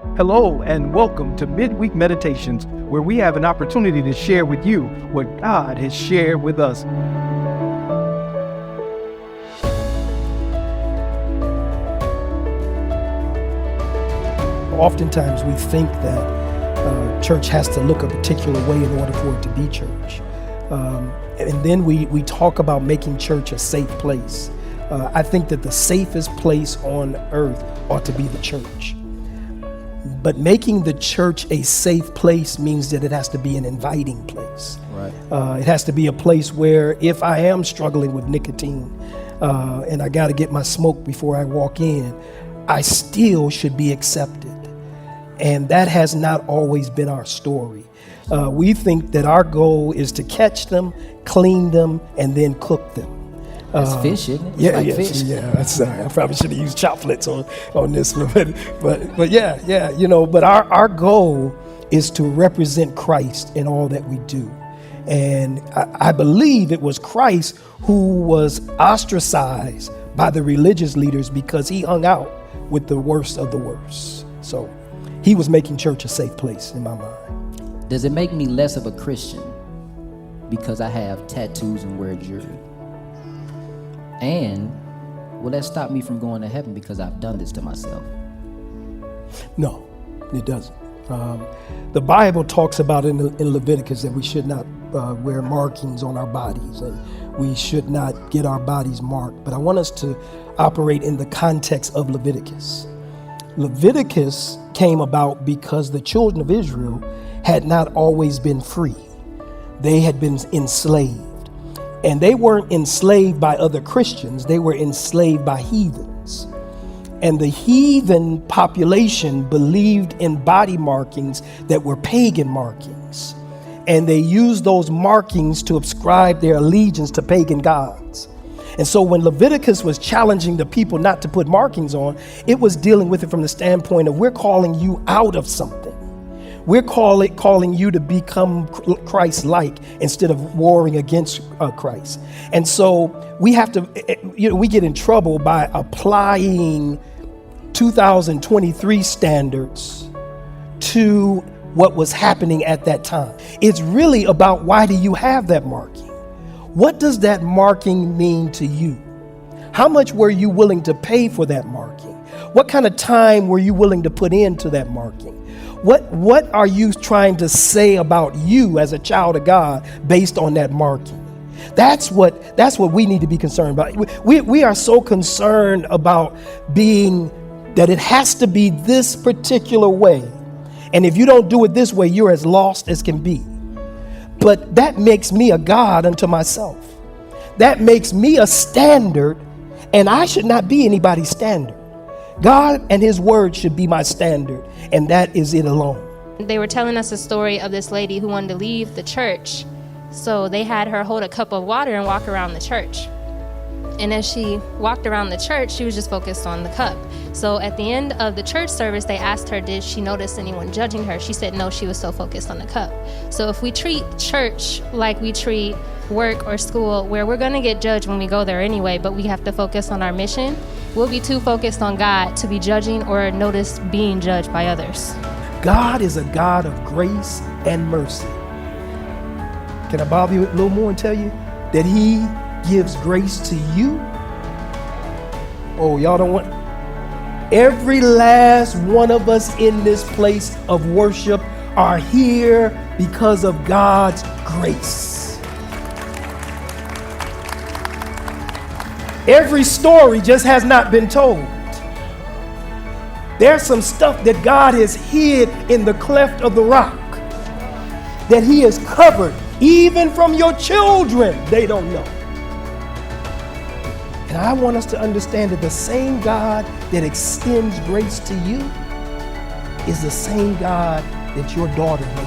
Hello and welcome to Midweek Meditations, where we have an opportunity to share with you what God has shared with us. Oftentimes we think that church has to look a particular way in order for it to be church. And then we talk about making church a safe place. I think that the safest place on earth ought to be the church. But making the church a safe place means that it has to be an inviting place. Right. It has to be a place where if I am struggling with nicotine and I got to get my smoke before I walk in, I still should be accepted. And that has not always been our story. We think that our goal is to catch them, clean them, and then cook them. That's fish, isn't it? Yeah. Sorry, I probably should have used choplets on this one, but yeah. But our goal is to represent Christ in all that we do, and I believe it was Christ who was ostracized by the religious leaders because he hung out with the worst of the worst. So he was making church a safe place in my mind. Does it make me less of a Christian because I have tattoos and wear jewelry? And will that stop me from going to heaven because I've done this to myself? No, it doesn't. The Bible talks about in Leviticus that we should not wear markings on our bodies and we should not get our bodies marked. But I want us to operate in the context of Leviticus. Leviticus came about because the children of Israel had not always been free. They had been enslaved. And they weren't enslaved by other Christians, they were enslaved by heathens. And the heathen population believed in body markings that were pagan markings. And they used those markings to ascribe their allegiance to pagan gods. And so when Leviticus was challenging the people not to put markings on, it was dealing with it from the standpoint of we're calling you out of something. We're calling you to become Christ-like instead of warring against Christ. And so we have to, we get in trouble by applying 2023 standards to what was happening at that time. It's really about why do you have that marking? What does that marking mean to you? How much were you willing to pay for that marking? What kind of time were you willing to put into that marking? What are you trying to say about you as a child of God based on that marking? That's what we need to be concerned about. We are so concerned about being that it has to be this particular way. And if you don't do it this way, you're as lost as can be. But that makes me a God unto myself. That makes me a standard, and I should not be anybody's standard. God and his word should be my standard, and that is it alone. They were telling us a story of this lady who wanted to leave the church. So they had her hold a cup of water and walk around the church. And as she walked around the church, she was just focused on the cup. So at the end of the church service, they asked her, did she notice anyone judging her? She said no, she was so focused on the cup. So if we treat church like we treat work or school, where we're going to get judged when we go there anyway, but we have to focus on our mission, we'll be too focused on God to be judging or notice being judged by others. God is a God of grace and mercy. Can I bother you a little more and tell you that he gives grace to you? Oh, y'all don't want... Every last one of us in this place of worship are here because of God's grace. Every story just has not been told. There's some stuff that God has hid in the cleft of the rock that he has covered, even from your children. They don't know. And I want us to understand that the same God that extends grace to you is the same God that your daughter may